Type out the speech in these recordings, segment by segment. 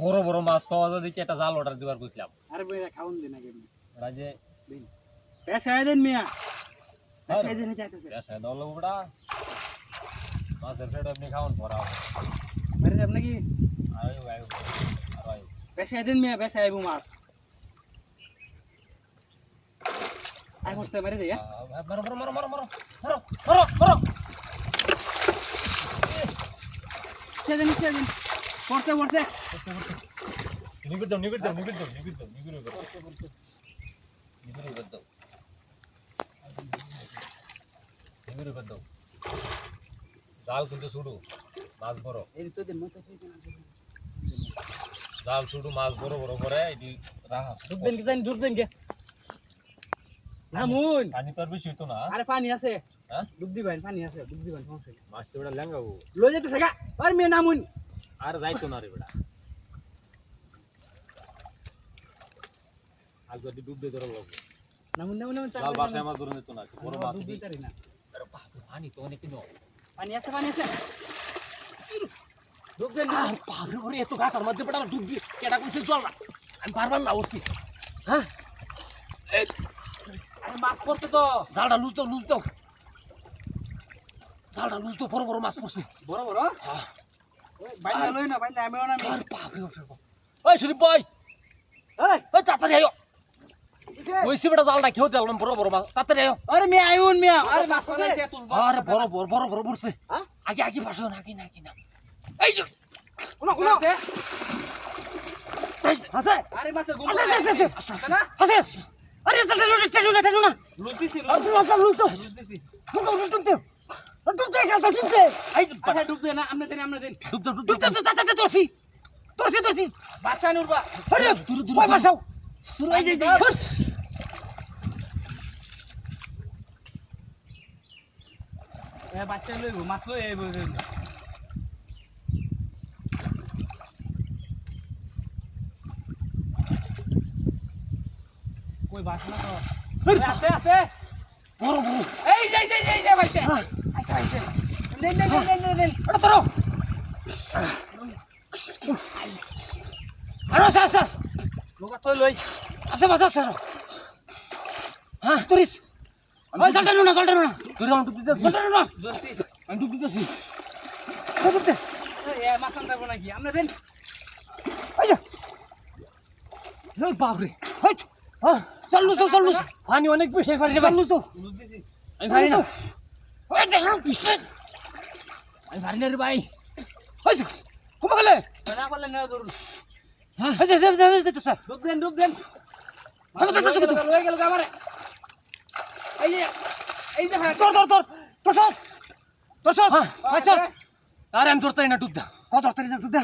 বড় বড় মাছ পাওয়া যায় দেখি একটা জাল অর্ডার দিবার কইছিলাম। আরে বইরা খাওন দিন আগে ওরা যে পেশায় দেন মিয়া পেশায় দেন যাইতেছে পেশায় দাও লোক বড়া মাছের পেট আপনি খাওন ভরা আরে যাব নাকি আয় আয় আয় পেশায় দেন মিয়া পেশায় আইবো মাছ আই করতে মারি দে মারো মারো মারো মারো মারো মারো মারো মারো সেদিন পড়তে পড়তে নিবিড় দাও নিবিড় দাও নিবিড় দাও নিবিড় দাও নিবিড় দাও নিবিড় দাও নিবিড় দাও জাল কিন্তু ছুড়ু মাছ বড় এই তো দেন মতো কই না জাল ছুড়ু মাছ বড় বড় করে এটি রাখা ডুব দেন কে নামুন পানি তো আর বেশি হইতো না। আরে পানি আছে হ্যাঁ ডুব দিবেন পানি আছে ডুব দিবেন সমস্যা নেই মাছ তো বড় ল্যাঙ্গাবো লই যেতেছে গা আর মেয়ে নামুন আর যাইতো না রে বেটা আজ যদি ডুব দিয়ে ধরে লাগবে নামুন নামুন নামুন জাল বাসায় মাছ ধরে নিত না বড় মাছ ডুব দি দিতারি না আরে বাপ পানি তো অনেক কিনো পানি আছে ডুব দেন আর পাগড়ি করে এত গাছার মধ্যে বেটা ডুব দি কেডা কইছে চল না আমি পারবার না উঠছি হ্যাঁ আরে মাছ পড়তে তো জালটা লুজ দাও জালটা লুজ দাও বড় বড় মাছ পড়ছে বড় বড় হ্যাঁ ওই বাইন্দা লই না বাইন্দা আমিও না আর বাপরে ওই শরীফ ভাই এই ওই তাড়াতাড়ি আইও কিসে? ওই সিবটা জালটা খেও দিলাম বড় বড় মাছ তাড়াতাড়ি আইও আরে মেয়ে আইউন মিয়া আরে মাছ পড়তে কে তুলবো আরে বড় বড় পড়ছে হ্যাঁ আগে আগে পাশো না আগে না এই যে কোন আছে আরে মাছ গুম আছে না আছে আরে চলো না লুটিছি লুজ দাও লুটিছি ডুব দে এই আরে ডুব দে না আমনে দেন ডুব দে তোরছি বাসা নুরবা আরে দূর বাসাও দূর এই যে এ বাচ্চা লইব মাছ লই আইব কই বাসা না তো আছে বড় এই যে বাচ্চা আচ্ছা দেন এটা ধরো আরে স্যার লোকা তুই লই আছে বাস আছে হ্যাঁ তোরিস ওই জলটা না তোর আমি ডুব দিতেছি জলটা না দোস্তি আমি ডুব দিতেছি ডুব দে এ মাছন দেব নাকি আমনে দেন এই যা এই বাপরে এই হ্যাঁ চল পানি অনেক বেশি পানি রে চল তো লুটিছি আমি পারি না ওই দেখো পিছে আমি পারি না রে ভাই ওই কমা গেলে না পারলে না ধরুন হ্যাঁ এই তো স্যার ডুব দেন আমি তো লই গেল আমারে এই যে তোর হ্যাঁ আরে আমি ধরতে না ডুব দা কত ধরতে না ডুব দা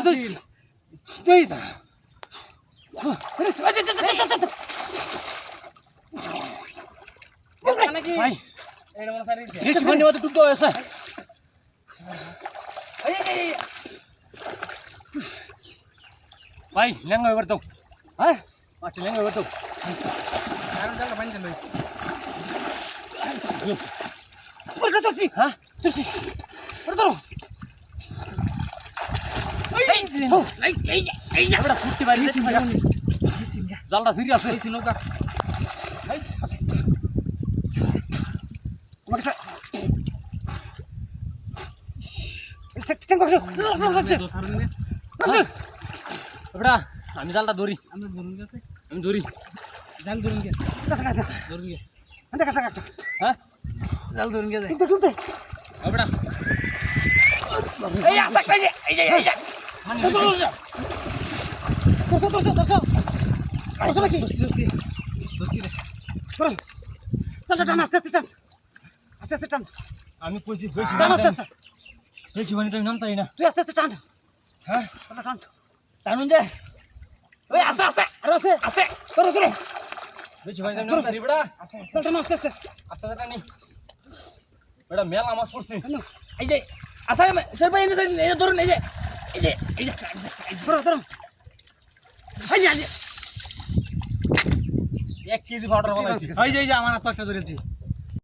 তুই নাকি ভাই এটা মনে পারি নেক্সট পানি মতো ডুব দাও এসে এই ভাই লেঙ্গা এবার দাও হ্যাঁ আচ্ছা লেঙ্গা এবার দাও আর জায়গা পানি লই তোরছি হ্যাঁ তোরছি ধরো এই আমরা ফুটতে পারি জালটা সিরি আছে এই নৌকা এই আছে আমার কাছে এবারে আমি জালটা ধরি আমরা ধরুন গেছে আমি ধরি জাল ধরুন গে ধরুন গে হ্যাঁ জাল ধরুন গে ডুবতে এবারে এই আসা কাজে এই যে আসো নাকি দোস্তি রে টান আস্তে টান আমি কইছি বেশি বেশি মানে তুমি নামতাই না তুই আস্তে টান হ্যাঁ টান টানুন যে ওই আস্তে আস্তে করো বেশি মানে তুমি নামতাই বড়া আস্তে টানি বড়া মেলা মাছ পড়ছে এই যে আসা স্যার ভাই এই ধরুন এই যে ধরো এই যে 1 কেজি পাউডার বানাইছি এই যে আমার তো একটা ধরেছি